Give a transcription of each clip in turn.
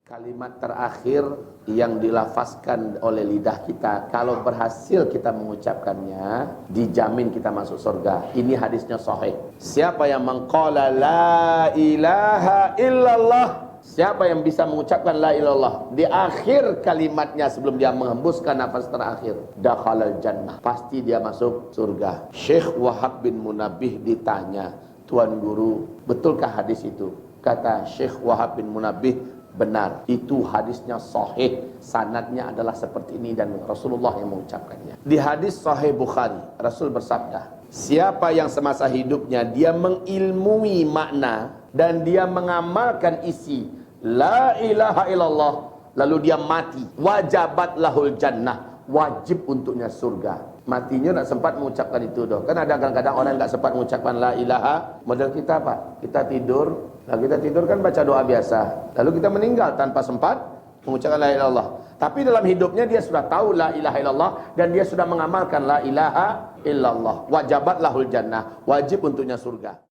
Kalimat terakhir yang dilafazkan oleh lidah kita, kalau berhasil kita mengucapkannya, dijamin kita masuk surga. Ini hadisnya sahih. Siapa yang mengqala la ilaha illallah, siapa yang bisa mengucapkan la ilallah di akhir kalimatnya sebelum dia menghembuskan nafas terakhir, dakhalal jannah, pasti dia masuk surga. Syekh Wahab bin Munabbih ditanya, Tuan Guru, betulkah hadis itu? Kata Syekh Wahab bin Munabbih, benar, itu hadisnya sahih, sanadnya adalah seperti ini dan Rasulullah yang mengucapkannya. Di hadis sahih Bukhari, Rasul bersabda, siapa yang semasa hidupnya dia mengilmui makna dan dia mengamalkan isi la ilaha illallah, lalu dia mati, wajabat lahul jannah, wajib untuknya surga. Matinya tak sempat mengucapkan itu doh. Kan ada kadang-kadang orang yang tak sempat mengucapkan la ilaha. Model kita apa? Kita tidur. Nah, kita tidur kan baca doa biasa. Lalu kita meninggal tanpa sempat mengucapkan la ilaha illallah. Tapi dalam hidupnya dia sudah tahu la ilaha illallah dan dia sudah mengamalkan la ilaha illallah. Wajabat lahul jannah, wajib untuknya surga.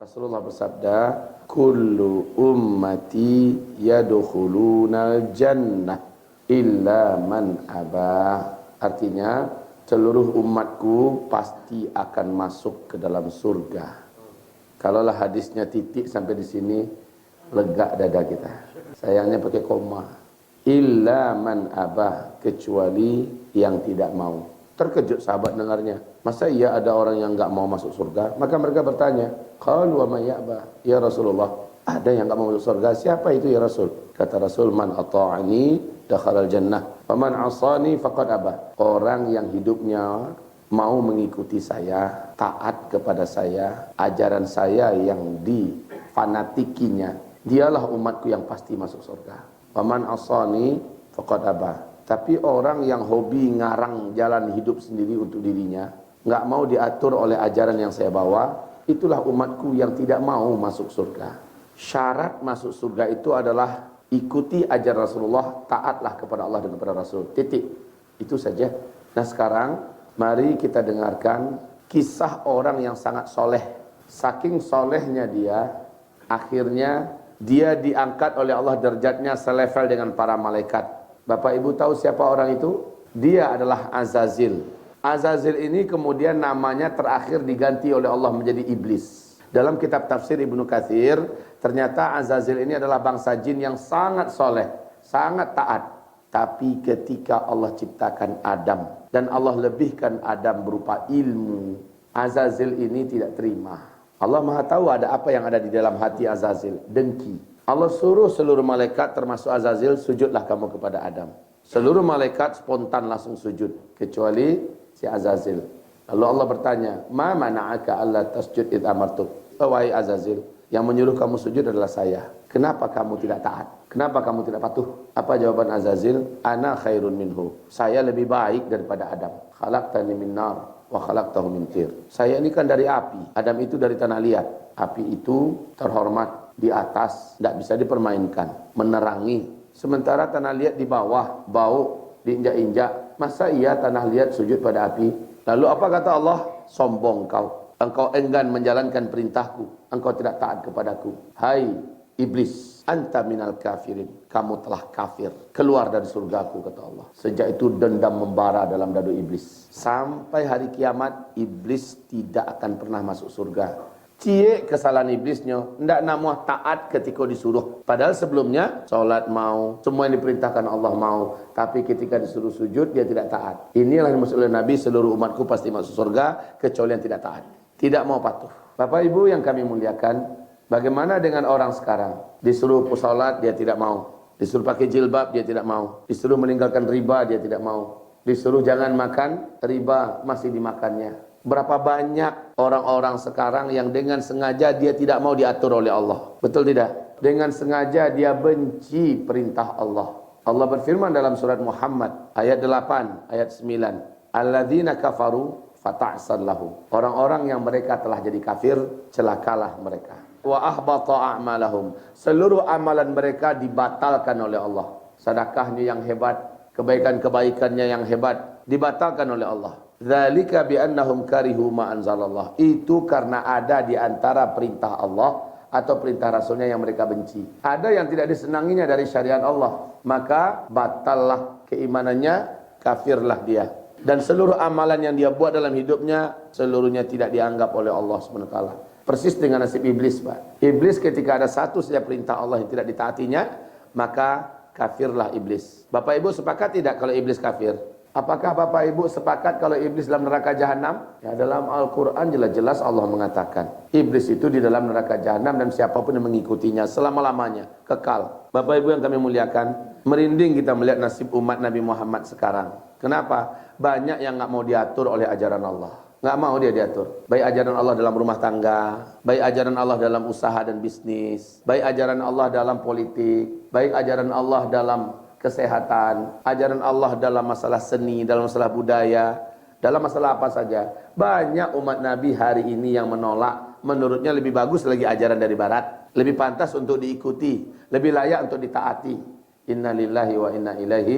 Rasulullah bersabda, kullu ummati yadkhulunal jannah illa man aba. Artinya, seluruh umatku pasti akan masuk ke dalam surga. Kalaulah hadisnya titik sampai di sini, lega dada kita. Sayangnya pakai koma. Illa man aba, kecuali yang tidak mau. Terkejut sahabat dengarnya. Masa iya ada orang yang enggak mau masuk surga? Maka mereka bertanya, qalu wa may ya'ba? Ya Rasulullah, ada yang enggak mau masuk surga? Siapa itu ya Rasul? Kata Rasul, man ata'ani dakhalal jannah, wa man 'asani faqad aba. Orang yang hidupnya mau mengikuti saya, taat kepada saya, ajaran saya yang difanatikinya, dialah umatku yang pasti masuk surga. Wa man 'asani faqad aba. Tapi orang yang hobi ngarang jalan hidup sendiri untuk dirinya, nggak mau diatur oleh ajaran yang saya bawa, itulah umatku yang tidak mau masuk surga. Syarat masuk surga itu adalah ikuti ajaran Rasulullah, taatlah kepada Allah dan kepada Rasul. Titik. Itu saja. Nah sekarang, mari kita dengarkan kisah orang yang sangat soleh. Saking solehnya dia, akhirnya dia diangkat oleh Allah derajatnya selevel dengan para malaikat. Bapak Ibu tahu siapa orang itu? Dia adalah Azazil. Azazil ini kemudian namanya terakhir diganti oleh Allah menjadi iblis. Dalam kitab tafsir Ibnu Katsir, ternyata Azazil ini adalah bangsa jin yang sangat soleh, sangat taat. Tapi ketika Allah ciptakan Adam dan Allah lebihkan Adam berupa ilmu, Azazil ini tidak terima. Allah Maha tahu ada apa yang ada di dalam hati Azazil, dengki. Allah suruh seluruh malaikat termasuk Azazil, sujudlah kamu kepada Adam. Seluruh malaikat spontan langsung sujud, kecuali si Azazil. Lalu Allah bertanya, ma mana'aka alla tasjud id amartuk? Wahai Azazil, yang menyuruh kamu sujud adalah saya. Kenapa kamu tidak taat? Kenapa kamu tidak patuh? Apa jawaban Azazil? Ana khairun minhu. Saya lebih baik daripada Adam. Khalaqtani min nar wa khalaqtahu min tir. Saya ini kan dari api, Adam itu dari tanah liat. Api itu terhormat, di atas, tidak bisa dipermainkan, menerangi. Sementara tanah liat di bawah, bau, diinjak-injak. Masa iya tanah liat sujud pada api? Lalu apa kata Allah? Sombong kau. Engkau enggan menjalankan perintahku. Engkau tidak taat kepadaku. Hai iblis, anta minal kafirin. Kamu telah kafir. Keluar dari surgaku, kata Allah. Sejak itu dendam membara dalam dadu iblis. Sampai hari kiamat, iblis tidak akan pernah masuk surga. Cie kesalahan iblisnya, tidak namuah taat ketika disuruh. Padahal sebelumnya sholat mau, semua yang diperintahkan Allah mau, tapi ketika disuruh sujud dia tidak taat. Inilah yang dimaksud oleh Nabi, seluruh umatku pasti masuk surga kecuali yang tidak taat, tidak mau patuh. Bapak Ibu yang kami muliakan, bagaimana dengan orang sekarang? Disuruh sholat dia tidak mau, disuruh pakai jilbab dia tidak mau, disuruh meninggalkan riba dia tidak mau, disuruh jangan makan riba masih dimakannya. Berapa banyak orang-orang sekarang yang dengan sengaja dia tidak mau diatur oleh Allah. Betul tidak? Dengan sengaja dia benci perintah Allah. Allah berfirman dalam surat Muhammad ayat 8, ayat 9. Alladzina kafaru fata'sal lahum. Orang-orang yang mereka telah jadi kafir, celakalah mereka. wa ahbata a'malahum. Seluruh amalan mereka dibatalkan oleh Allah. Sedekahnya yang hebat, kebaikan-kebaikannya yang hebat dibatalkan oleh Allah. Dzalika bi annahum karihu ma anzalallah. Itu karena ada di antara perintah Allah atau perintah Rasulnya yang mereka benci. Ada yang tidak disenanginya dari syariat Allah, maka batallah keimanannya, kafirlah dia. Dan seluruh amalan yang dia buat dalam hidupnya, seluruhnya tidak dianggap oleh Allah SWT. Persis dengan nasib iblis, Pak. Iblis ketika ada satu saja perintah Allah yang tidak ditaatinya, maka kafirlah iblis. Bapak Ibu sepakat tidak kalau iblis kafir? Apakah Bapak Ibu sepakat kalau iblis dalam neraka jahanam? Ya, dalam Al-Quran jelas-jelas Allah mengatakan iblis itu di dalam neraka jahanam dan siapapun yang mengikutinya selama-lamanya kekal. Bapak Ibu yang kami muliakan, merinding kita melihat nasib umat Nabi Muhammad sekarang. Kenapa? Banyak yang nggak mau diatur oleh ajaran Allah. Nggak mau dia diatur. Baik ajaran Allah dalam rumah tangga, baik ajaran Allah dalam usaha dan bisnis, baik ajaran Allah dalam politik, baik ajaran Allah dalam kesehatan, ajaran Allah dalam masalah seni, dalam masalah budaya, dalam masalah apa saja. Banyak umat Nabi hari ini yang menolak, menurutnya lebih bagus lagi ajaran dari barat, lebih pantas untuk diikuti, lebih layak untuk ditaati. Inna lillahi wa inna ilaihi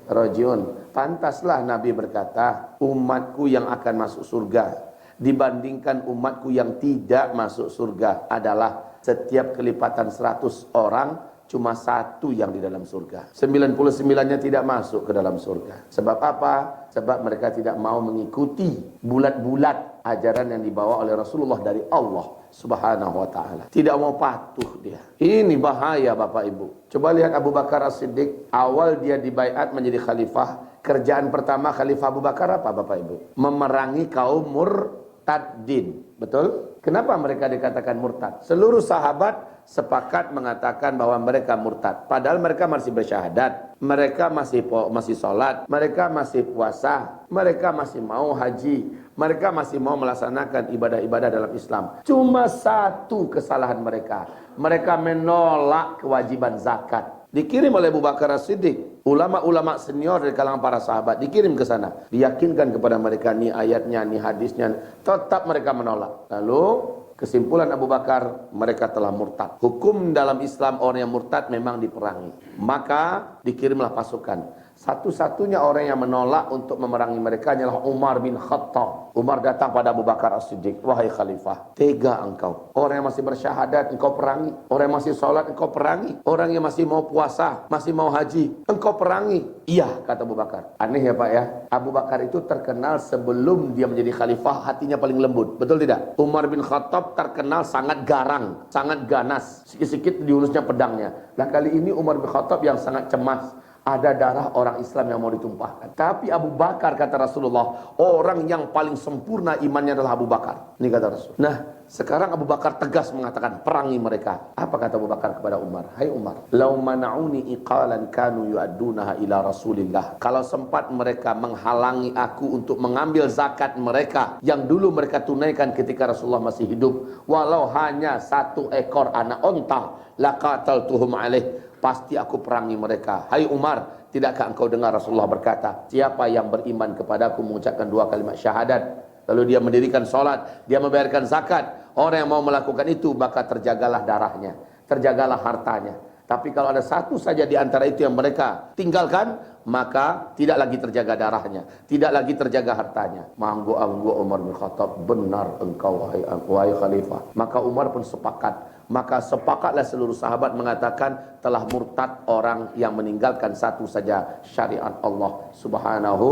rajiun. Pantaslah Nabi berkata, umatku yang akan masuk surga dibandingkan umatku yang tidak masuk surga adalah setiap kelipatan 100 orang cuma satu yang di dalam surga. 99-nya tidak masuk ke dalam surga. Sebab apa? Sebab mereka tidak mau mengikuti bulat-bulat ajaran yang dibawa oleh Rasulullah dari Allah Subhanahu wa ta'ala. Tidak mau patuh dia. Ini bahaya Bapak Ibu. Coba lihat Abu Bakar As-Siddiq. Awal dia dibaiat menjadi khalifah. Kerjaan pertama Khalifah Abu Bakar apa Bapak Ibu? Memerangi kaum murtadin. Betul? Kenapa mereka dikatakan murtad? Seluruh sahabat sepakat mengatakan bahwa mereka murtad. Padahal mereka masih bersyahadat, mereka masih sholat, mereka masih puasa, mereka masih mau haji, mereka masih mau melaksanakan ibadah-ibadah dalam Islam. Cuma satu kesalahan mereka. Mereka menolak kewajiban zakat. Dikirim oleh Abu Bakar As-Siddiq, ulama-ulama senior dari kalangan para sahabat, dikirim ke sana, diyakinkan kepada mereka nih ayatnya, nih hadisnya, tetap mereka menolak. Lalu kesimpulan Abu Bakar, mereka telah murtad. Hukum dalam Islam orang yang murtad memang diperangi. Maka dikirimlah pasukan. Satu-satunya orang yang menolak untuk memerangi mereka adalah Umar bin Khattab. Umar datang pada Abu Bakar As-Siddiq, wahai khalifah, tega engkau. Orang yang masih bersyahadat engkau perangi. Orang yang masih sholat engkau perangi. Orang yang masih mau puasa, masih mau haji, engkau perangi. Iya, kata Abu Bakar. Aneh ya Pak ya. Abu Bakar itu terkenal sebelum dia menjadi khalifah hatinya paling lembut. Betul tidak? Umar bin Khattab terkenal sangat garang, sangat ganas. Sikit-sikit diurusnya pedangnya. Nah kali ini Umar bin Khattab yang sangat cemas. Ada darah orang Islam yang mau ditumpahkan. Tapi Abu Bakar, kata Rasulullah, orang yang paling sempurna imannya adalah Abu Bakar. Ini kata Rasul. Nah, sekarang Abu Bakar tegas mengatakan, perangi mereka. Apa kata Abu Bakar kepada Umar? Hai Umar, lau mana'uni iqalan kanu yu'addunaha ila Rasulillah. Kalau sempat mereka menghalangi aku untuk mengambil zakat mereka yang dulu mereka tunaikan ketika Rasulullah masih hidup, walau hanya 1 ekor anak onta, laqataltuhum alaih. Pasti aku perangi mereka. Hai Umar, tidakkah engkau dengar Rasulullah berkata, siapa yang beriman kepadaku mengucapkan 2 kalimat syahadat, lalu dia mendirikan sholat, dia membayarkan zakat, orang yang mau melakukan itu, maka terjagalah darahnya, terjagalah hartanya. Tapi kalau ada satu saja di antara itu yang mereka tinggalkan, maka tidak lagi terjaga darahnya, tidak lagi terjaga hartanya. Manggo-anggo Umar bin Khattab, benar engkau wahai khalifah. Maka Umar pun sepakat. Maka sepakatlah seluruh sahabat mengatakan telah murtad orang yang meninggalkan satu saja syariat Allah Subhanahu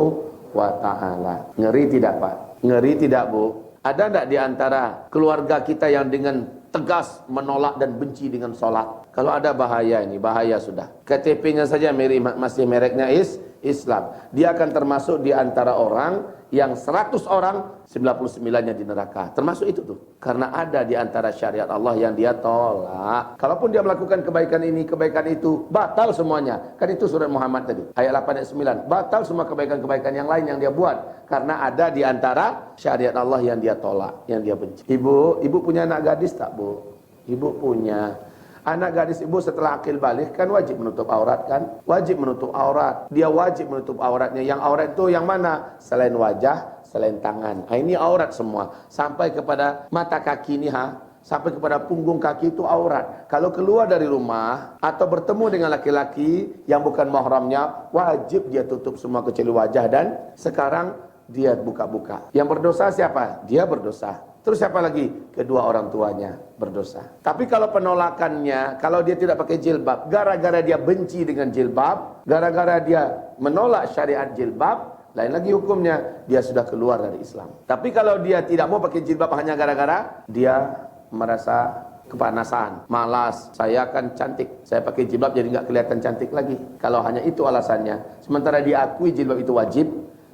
wa ta'ala. Ngeri tidak Pak? Ngeri tidak Bu? Ada tidak di antara keluarga kita yang dengan tegas menolak dan benci dengan sholat? Kalau ada bahaya ini, bahaya sudah. KTP-nya saja masih mereknya Islam. Dia akan termasuk di antara orang yang 100 orang 99-nya di neraka. Termasuk itu tuh. Karena ada di antara syariat Allah yang dia tolak. Kalaupun dia melakukan kebaikan ini, kebaikan itu, batal semuanya. Kan itu surat Muhammad tadi. Ayat 8 ayat 9. Batal semua kebaikan-kebaikan yang lain yang dia buat. Karena ada di antara syariat Allah yang dia tolak, yang dia benci. Ibu punya anak gadis tak Bu? Ibu punya. Anak gadis ibu setelah akil balik kan wajib menutup aurat kan? Wajib menutup aurat. Dia wajib menutup auratnya. Yang aurat itu yang mana? Selain wajah, selain tangan. Nah, ini aurat semua. Sampai kepada mata kaki ini sampai kepada punggung kaki itu aurat. Kalau keluar dari rumah atau bertemu dengan laki-laki yang bukan mahramnya, wajib dia tutup semua kecuali wajah, dan sekarang dia buka-buka. Yang berdosa siapa? Dia berdosa. Terus siapa lagi? Kedua orang tuanya berdosa. Tapi kalau penolakannya, kalau dia tidak pakai jilbab, gara-gara dia benci dengan jilbab, gara-gara dia menolak syariat jilbab, lain lagi hukumnya, dia sudah keluar dari Islam. Tapi kalau dia tidak mau pakai jilbab hanya gara-gara dia merasa kepanasan, malas, saya akan cantik, saya pakai jilbab jadi nggak kelihatan cantik lagi. Kalau hanya itu alasannya, sementara dia akui jilbab itu wajib,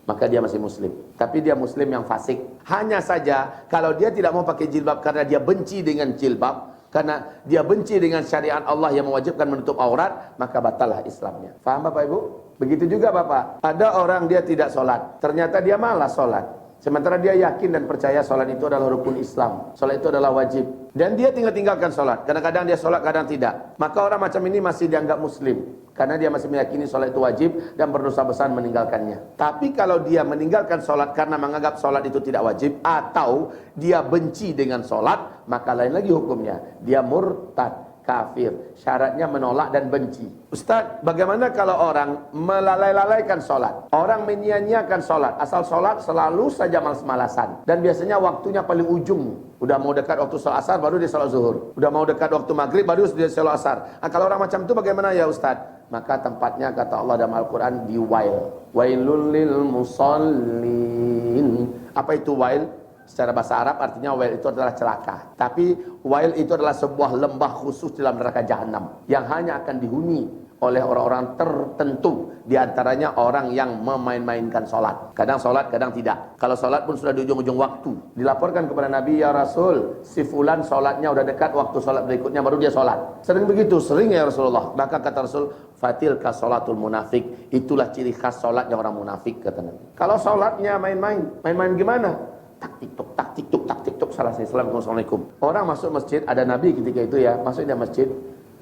maka dia masih muslim. Tapi dia muslim yang fasik. Hanya saja kalau dia tidak mau pakai jilbab karena dia benci dengan jilbab, karena dia benci dengan syariat Allah yang mewajibkan menutup aurat, maka batallah Islamnya. Faham Bapak Ibu? Begitu juga Bapak, ada orang dia tidak sholat, ternyata dia malas sholat, sementara dia yakin dan percaya sholat itu adalah rukun Islam, sholat itu adalah wajib, dan dia tinggalkan sholat. Kadang-kadang dia sholat, kadang tidak. Maka orang macam ini masih dianggap muslim, karena dia masih meyakini sholat itu wajib dan berdosa besar meninggalkannya. Tapi kalau dia meninggalkan sholat karena menganggap sholat itu tidak wajib, atau dia benci dengan sholat, maka lain lagi hukumnya, dia murtad, kafir. Syaratnya menolak dan benci. Ustaz, bagaimana kalau orang melalai-lalaikan sholat? Orang menyia-nyiakan sholat, asal sholat selalu saja malas-malasan, dan biasanya waktunya paling ujung. Udah mau dekat waktu sholat asar baru dia sholat zuhur, udah mau dekat waktu maghrib baru dia sholat asar. Nah, kalau orang macam itu bagaimana ya Ustaz? Maka tempatnya kata Allah dalam Al-Quran di wail. Wailul lil musallin. Apa itu wail? Secara bahasa Arab artinya wail itu adalah celaka. Tapi wail itu adalah sebuah lembah khusus dalam neraka jahanam yang hanya akan dihuni oleh orang-orang tertentu, di antaranya orang yang memain-mainkan sholat. Kadang sholat, kadang tidak. Kalau sholat pun sudah di ujung-ujung waktu, dilaporkan kepada Nabi, ya Rasul, si fulan sholatnya udah dekat, waktu sholat berikutnya baru dia sholat. Sering begitu, sering ya Rasulullah. Maka kata Rasul, fatilka sholatul munafik, itulah ciri khas sholatnya orang munafik, kata Nabi. Kalau sholatnya main-main, main-main gimana? Tak tiktok, tak tiktok, tak tiktok. Salah saya, assalamualaikum. Orang masuk masjid, ada Nabi ketika itu ya, masuk dia masjid,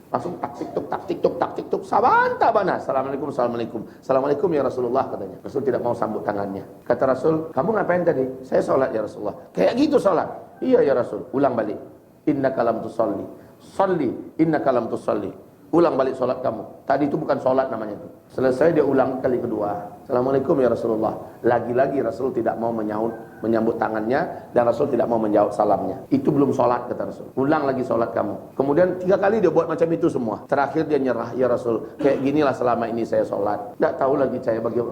langsung tak tiktok, tak tiktok, tak tiktok, sabanta bana, assalamualaikum, assalamualaikum, assalamualaikum ya Rasulullah, katanya. Rasul tidak mau sambut tangannya. Kata Rasul, kamu ngapain tadi? Saya sholat ya Rasulullah. Kayak gitu sholat? Iya ya Rasul. Ulang balik. Innaka lam tusalli. Salli, innaka lam tusalli. Ulang balik sholat kamu. Tadi itu bukan sholat namanya itu. Selesai dia ulang kali kedua. Assalamualaikum ya Rasulullah. Lagi-lagi Rasul tidak mau menyambut tangannya, dan Rasul tidak mau menjawab salamnya. Itu belum sholat, kata Rasul. Ulang lagi sholat kamu. Kemudian 3 kali dia buat macam itu semua. Terakhir dia nyerah, ya Rasul. Kayak ginilah selama ini saya sholat. Tidak tahu lagi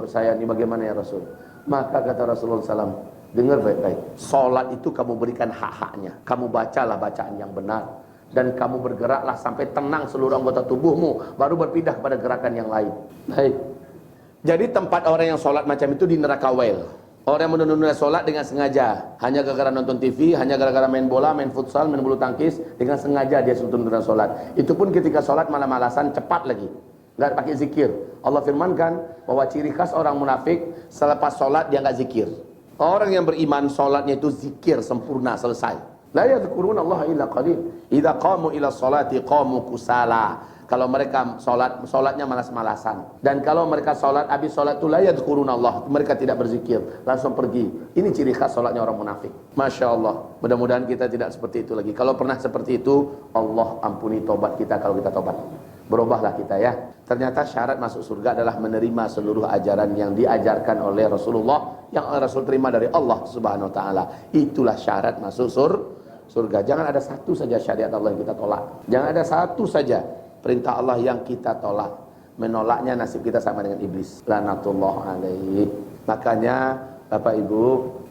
saya ini bagaimana ya Rasul. Maka kata Rasulullah SAW, dengar baik-baik. Sholat itu kamu berikan hak-haknya. Kamu bacalah bacaan yang benar. Dan kamu bergeraklah sampai tenang seluruh anggota tubuhmu, baru berpindah kepada gerakan yang lain. Baik. Jadi tempat orang yang sholat macam itu di neraka wail. Orang yang menunda-nunda sholat dengan sengaja, hanya gara-gara nonton TV, hanya gara-gara main bola, main futsal, main bulu tangkis, dengan sengaja dia tunda sholat. Itu pun ketika sholat malas-malasan, cepat lagi, nggak pakai zikir. Allah firmankan bahwa ciri khas orang munafik, selepas sholat dia nggak zikir. Orang yang beriman sholatnya itu zikir sempurna, selesai. La yadhkuruna Allah illa qalil. Idza qamu ila sholati qamu kusala. Kalau mereka sholatnya malas-malasan. Dan kalau mereka sholat, habis sholat itu la yadhkuruna Allah, mereka tidak berzikir, langsung pergi. Ini ciri khas sholatnya orang munafik. Masya Allah. Mudah-mudahan kita tidak seperti itu lagi. Kalau pernah seperti itu, Allah ampuni tobat kita kalau kita tobat. Berubahlah kita ya. Ternyata syarat masuk surga adalah menerima seluruh ajaran yang diajarkan oleh Rasulullah, yang Rasul terima dari Allah Subhanahu wa taala. Itulah syarat masuk surga. Jangan ada satu saja syariat Allah yang kita tolak. Jangan ada satu saja perintah Allah yang kita tolak. Menolaknya nasib kita sama dengan iblis. Lanatullah alaihi. Makanya Bapak Ibu,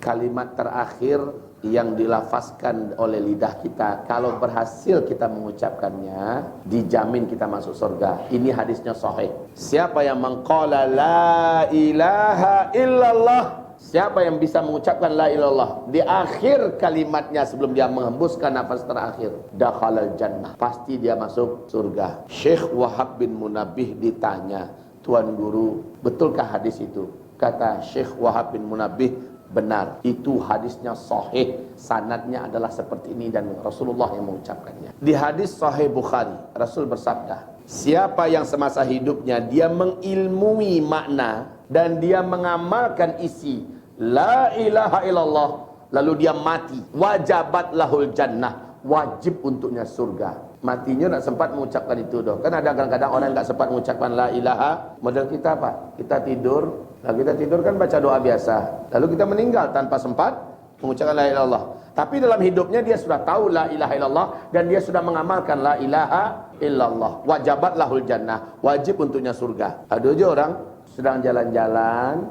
kalimat terakhir yang dilafazkan oleh lidah kita, kalau berhasil kita mengucapkannya, dijamin kita masuk surga. Ini hadisnya sahih. Siapa yang mengqala la ilaha illallah, siapa yang bisa mengucapkan la ilallah di akhir kalimatnya sebelum dia menghembuskan nafas terakhir, dakhalal jannah, pasti dia masuk surga. Syekh Wahab bin Munabbih ditanya, Tuan Guru, betulkah hadis itu? Kata Syekh Wahab bin Munabbih, benar, itu hadisnya sahih, sanadnya adalah seperti ini dan Rasulullah yang mengucapkannya. Di hadis sahih Bukhari, Rasul bersabda, siapa yang semasa hidupnya dia mengilmui makna dan dia mengamalkan isi la ilaha illallah, lalu dia mati, wajabat lahul jannah, wajib untuknya surga. Matinya tak sempat mengucapkan itu doh. Kan ada kadang-kadang orang tak sempat mengucapkan la ilaha. Model kita apa? Kita tidur. Nah, kita tidur kan baca doa biasa. Lalu kita meninggal tanpa sempat mengucapkan la ilaha illallah. Tapi dalam hidupnya dia sudah tahu la ilaha illallah dan dia sudah mengamalkan la ilaha illallah. Wajabat lahul jannah. Wajib untuknya surga. Ada aja orang sedang jalan-jalan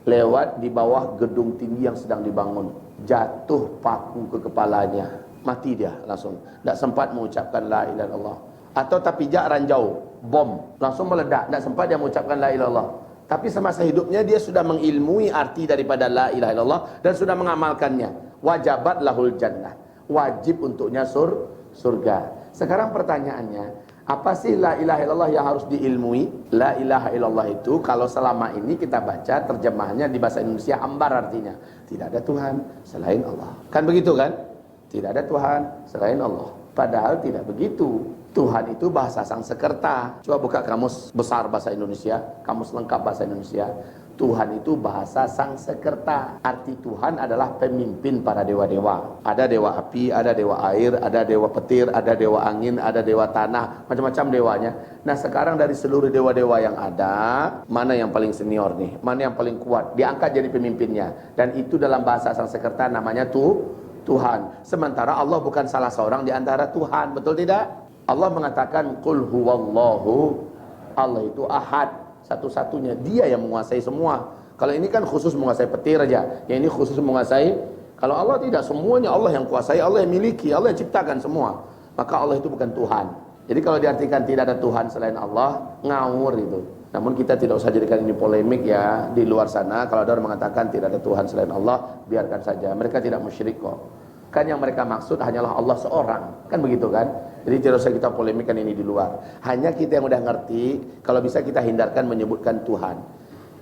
lewat di bawah gedung tinggi yang sedang dibangun. Jatuh paku ke kepalanya. Mati dia langsung. Tak sempat mengucapkan la ilaha illallah. Atau tapijak ranjau, bom, langsung meledak. Tak sempat dia mengucapkan la ilaha illallah. Tapi semasa hidupnya dia sudah mengilmui arti daripada la ilaha illallah dan sudah mengamalkannya. Wajabat lahul jannah. Wajib untuknya surga. Sekarang pertanyaannya, apa sih la ilaha illallah yang harus diilmui? La ilaha illallah itu kalau selama ini kita baca terjemahannya di bahasa Indonesia ambar artinya. Tidak ada Tuhan selain Allah. Kan begitu kan? Tidak ada Tuhan selain Allah. Padahal tidak begitu. Tuhan itu bahasa Sanskerta. Coba buka kamus besar bahasa Indonesia, kamus lengkap bahasa Indonesia. Tuhan itu bahasa Sanskerta. Arti Tuhan adalah pemimpin para dewa-dewa. Ada dewa api, ada dewa air, ada dewa petir, ada dewa angin, ada dewa tanah, macam-macam dewanya. Nah, sekarang dari seluruh dewa-dewa yang ada, mana yang paling senior nih? Mana yang paling kuat? Diangkat jadi pemimpinnya. Dan itu dalam bahasa Sanskerta namanya Tuhan. Sementara Allah bukan salah seorang di antara Tuhan, betul tidak? Allah mengatakan qul huwallahu. Allah itu ahad, satu-satunya, dia yang menguasai semua. Kalau ini kan khusus menguasai petir aja, yang ini khusus menguasai. Kalau Allah tidak, semuanya Allah yang kuasai, Allah yang miliki, Allah yang ciptakan semua. Maka Allah itu bukan Tuhan. Jadi kalau diartikan tidak ada Tuhan selain Allah, ngawur itu. Namun kita tidak usah jadikan ini polemik ya. Di luar sana kalau ada orang mengatakan tidak ada Tuhan selain Allah, biarkan saja. Mereka tidak musyrik kok. Kan yang mereka maksud hanyalah Allah seorang. Kan begitu kan? Jadi tidak usah kita polemikkan ini di luar. Hanya kita yang udah ngerti, kalau bisa kita hindarkan menyebutkan Tuhan.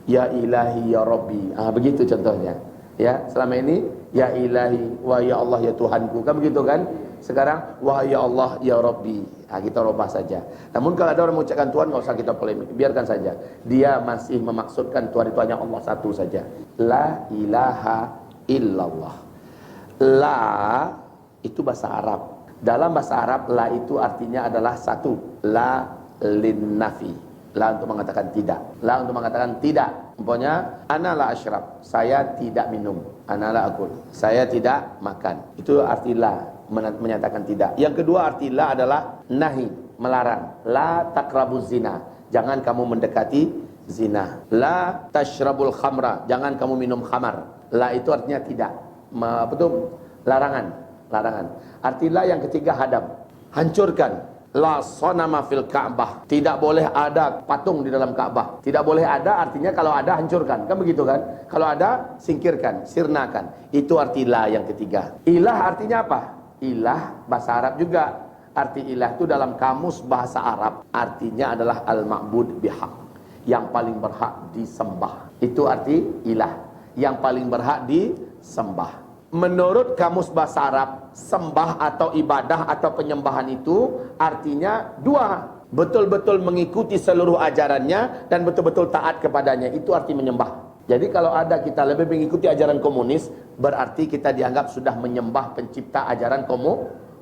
Ya ilahi ya Rabbi. Begitu contohnya. Ya, selama ini ya ilahi wa ya Allah ya Tuhanku. Kan begitu kan? Sekarang wah ya Allah ya Rabbi. Kita robah saja. Namun kalau ada orang mengucapkan Tuhan, nggak usah kita polemik, biarkan saja. Dia masih memaksudkan Tuhan itu hanya Allah satu saja. La ilaha illallah. La itu bahasa Arab. Dalam bahasa Arab la itu artinya adalah satu. La linnafi. La untuk mengatakan tidak. La untuk mengatakan tidak. Umpamanya ana la asyrab, saya tidak minum. Ana la akul, saya tidak makan. Itu arti la, menyatakan tidak. Yang kedua arti la adalah nahi, melarang. La taqrabuz zina, jangan kamu mendekati zina. La tasyrabul khamra, jangan kamu minum khamar. La itu artinya tidak. Apa itu? Larangan. Larangan. Arti la yang ketiga hadam, hancurkan. La sonama fil Ka'bah, tidak boleh ada patung di dalam Ka'bah. Tidak boleh ada artinya kalau ada hancurkan, kan begitu kan? Kalau ada singkirkan, sirnakan. Itu arti la yang ketiga. Ilah artinya apa? Ilah bahasa Arab juga. Arti ilah itu dalam kamus bahasa Arab artinya adalah al-ma'bud bihaq, yang paling berhak disembah. Itu arti ilah, yang paling berhak disembah. Menurut kamus bahasa Arab, sembah atau ibadah atau penyembahan itu artinya dua. Betul-betul mengikuti seluruh ajarannya dan betul-betul taat kepadanya. Itu arti menyembah. Jadi kalau ada kita lebih mengikuti ajaran komunis, berarti kita dianggap sudah menyembah pencipta ajaran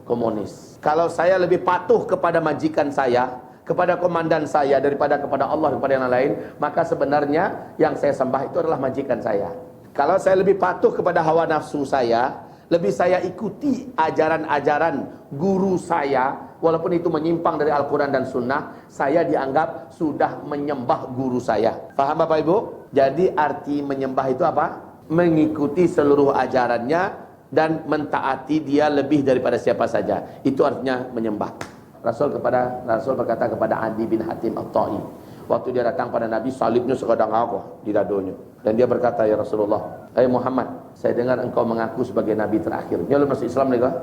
komunis. Kalau saya lebih patuh kepada majikan saya, kepada komandan saya daripada kepada Allah, kepada yang lain, maka sebenarnya yang saya sembah itu adalah majikan saya. Kalau saya lebih patuh kepada hawa nafsu saya, lebih saya ikuti ajaran-ajaran guru saya, walaupun itu menyimpang dari Al-Quran dan Sunnah, saya dianggap sudah menyembah guru saya. Paham Bapak Ibu? Jadi arti menyembah itu apa? Mengikuti seluruh ajarannya dan mentaati dia lebih daripada siapa saja. Itu artinya menyembah. Rasul berkata kepada Adi bin Hatim At-Ta'i, waktu dia datang pada Nabi, salibnya sekadang aku di dadonya. Dan dia berkata, ya Rasulullah, hai Muhammad, saya dengar engkau mengaku sebagai Nabi terakhir. Ya, lu masuk Islam nih kah?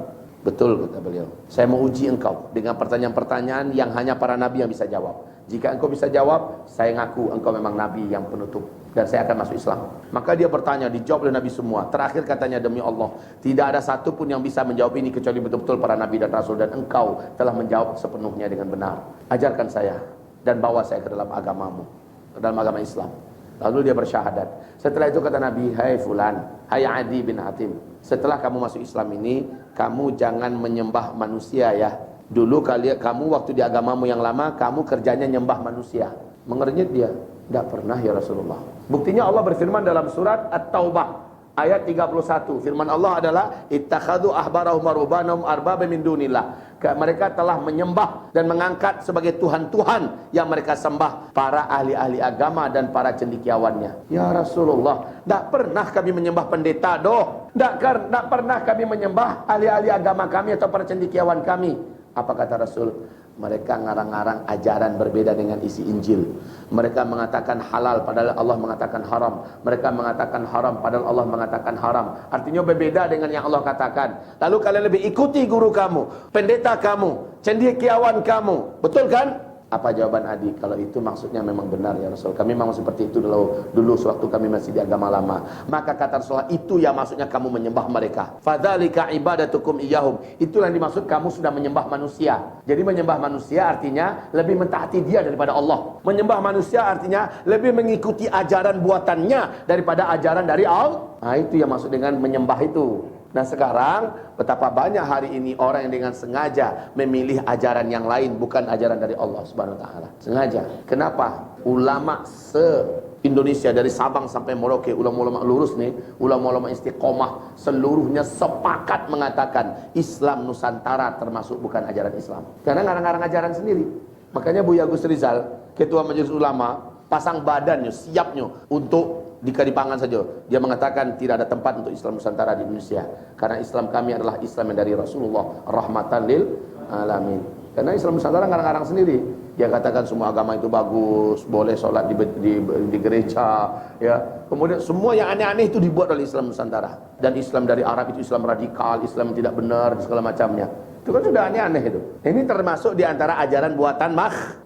Betul, kata beliau. Saya mau uji engkau dengan pertanyaan-pertanyaan yang hanya para Nabi yang bisa jawab. Jika engkau bisa jawab, saya ngaku engkau memang Nabi yang penutup. Dan saya akan masuk Islam. Maka dia bertanya, dijawab oleh Nabi semua. Terakhir katanya, demi Allah, tidak ada satu pun yang bisa menjawab ini kecuali betul-betul para Nabi dan Rasul. Dan engkau telah menjawab sepenuhnya dengan benar. Ajarkan saya dan bawa saya ke dalam agamamu, ke dalam agama Islam. Lalu dia bersyahadat. Setelah itu kata Nabi, hai fulan, hai Adi bin Hatim, setelah kamu masuk Islam ini, kamu jangan menyembah manusia ya. Dulu kamu waktu di agamamu yang lama, kamu kerjanya nyembah manusia. Mengernyit dia, tidak pernah ya Rasulullah. Buktinya Allah berfirman dalam surat At-Taubah ayat 31. Firman Allah adalah ittakhadhu ahbarahum wa rubbanahum arbaba min dunillah. Mereka telah menyembah dan mengangkat sebagai tuhan-tuhan yang mereka sembah para ahli-ahli agama dan para cendekiawannya. Ya Rasulullah, tidak pernah kami menyembah pendeta doh. Tidak pernah kami menyembah ahli-ahli agama kami atau para cendekiawan kami. Apa kata Rasul? Mereka ngarang-ngarang ajaran berbeda dengan isi Injil. Mereka mengatakan halal padahal Allah mengatakan haram. Mereka mengatakan haram padahal Allah mengatakan haram. Artinya berbeda dengan yang Allah katakan. Lalu kalian lebih ikuti guru kamu, pendeta kamu, cendekiawan kamu. Betul kan? Apa jawaban Adi? Kalau itu maksudnya memang benar ya Rasul. Kami memang seperti itu dulu sewaktu kami masih di agama lama. Maka kata Rasulullah, itu ya maksudnya kamu menyembah mereka. Fadzalika ibadatukum iyyahum. Itulah yang dimaksud kamu sudah menyembah manusia. Jadi menyembah manusia artinya lebih mentaati dia daripada Allah. Menyembah manusia artinya lebih mengikuti ajaran buatannya daripada ajaran dari Allah. Nah, itu yang maksud dengan menyembah itu. Nah sekarang betapa banyak hari ini orang yang dengan sengaja memilih ajaran yang lain bukan ajaran dari Allah Subhanahu wa taala. Sengaja. Kenapa? Ulama se-Indonesia dari Sabang sampai Merauke, ulama-ulama lurus nih, ulama-ulama istiqomah seluruhnya sepakat mengatakan Islam Nusantara termasuk bukan ajaran Islam. Karena ngarang-ngarang ajaran sendiri. Makanya Buya Gus Rizal, Ketua Majelis Ulama, pasang badannya, siapnya untuk dikadipangan saja. Dia mengatakan tidak ada tempat untuk Islam Nusantara di Indonesia. Karena Islam kami adalah Islam yang dari Rasulullah, rahmatan lil alamin. Karena Islam Nusantara ngarang-ngarang sendiri. Dia katakan semua agama itu bagus, boleh sholat di gereja, ya. Kemudian semua yang aneh-aneh itu dibuat oleh Islam Nusantara. Dan Islam dari Arab itu Islam radikal, Islam tidak benar, segala macamnya. Itu kan sudah aneh-aneh itu. Ini termasuk di antara ajaran buatan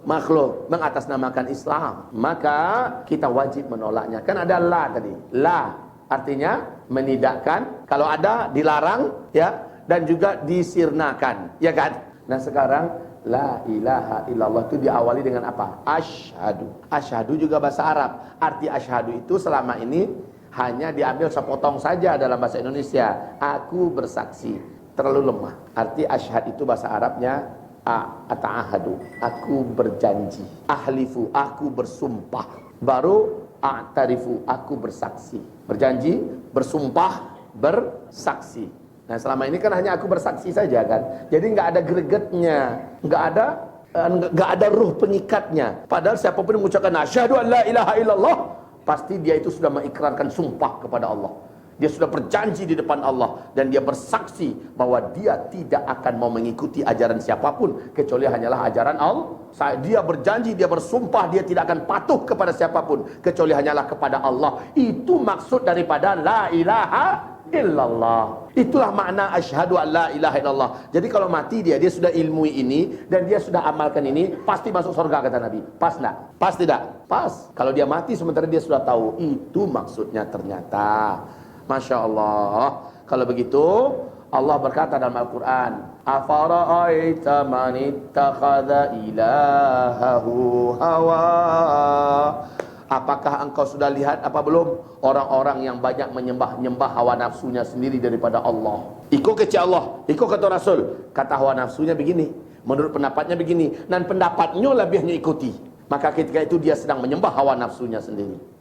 makhluk, mengatasnamakan Islam. Maka kita wajib menolaknya. Kan ada la tadi. La artinya menidakkan, kalau ada dilarang ya, dan juga disirnakan, ya kan? Nah sekarang la ilaha illallah itu diawali dengan apa? Asyhadu. Asyhadu juga bahasa Arab. Arti asyhadu itu selama ini hanya diambil sepotong saja dalam bahasa Indonesia. Aku bersaksi. Terlalu lemah. Arti asyhad itu bahasa Arabnya ata'ahadu, aku berjanji. Ahlifu, aku bersumpah. Baru a'tarifu, aku bersaksi. Berjanji, bersumpah, bersaksi. Nah selama ini kan hanya aku bersaksi saja kan. Jadi nggak ada gregetnya, nggak ada ruh pengikatnya. Padahal siapapun yang mengucapkan asyhadu an la ilaha illallah, pasti dia itu sudah mengikrarkan sumpah kepada Allah. Dia sudah berjanji di depan Allah dan dia bersaksi bahwa dia tidak akan mau mengikuti ajaran siapapun kecuali hanyalah ajaran Allah. Dia berjanji, dia bersumpah dia tidak akan patuh kepada siapapun kecuali hanyalah kepada Allah. Itu maksud daripada la ilaha illallah. Itulah makna asyhadu an la ilaha illallah. Jadi kalau mati dia sudah ilmui ini dan dia sudah amalkan ini, pasti masuk surga kata Nabi. Pas enggak? Pas tidak? Pas. Kalau dia mati sementara dia sudah tahu, itu maksudnya ternyata. Masya Allah. Kalau begitu Allah berkata dalam Al-Quran, afara'aita man ittakhadha ilahahu hawa. Apakah engkau sudah lihat apa belum orang-orang yang banyak menyembah hawa nafsunya sendiri daripada Allah? Ikut kecil Allah, ikut kata Rasul. Kata hawa nafsunya begini, menurut pendapatnya begini, dan pendapatnya lebihnya ikuti. Maka ketika itu dia sedang menyembah hawa nafsunya sendiri.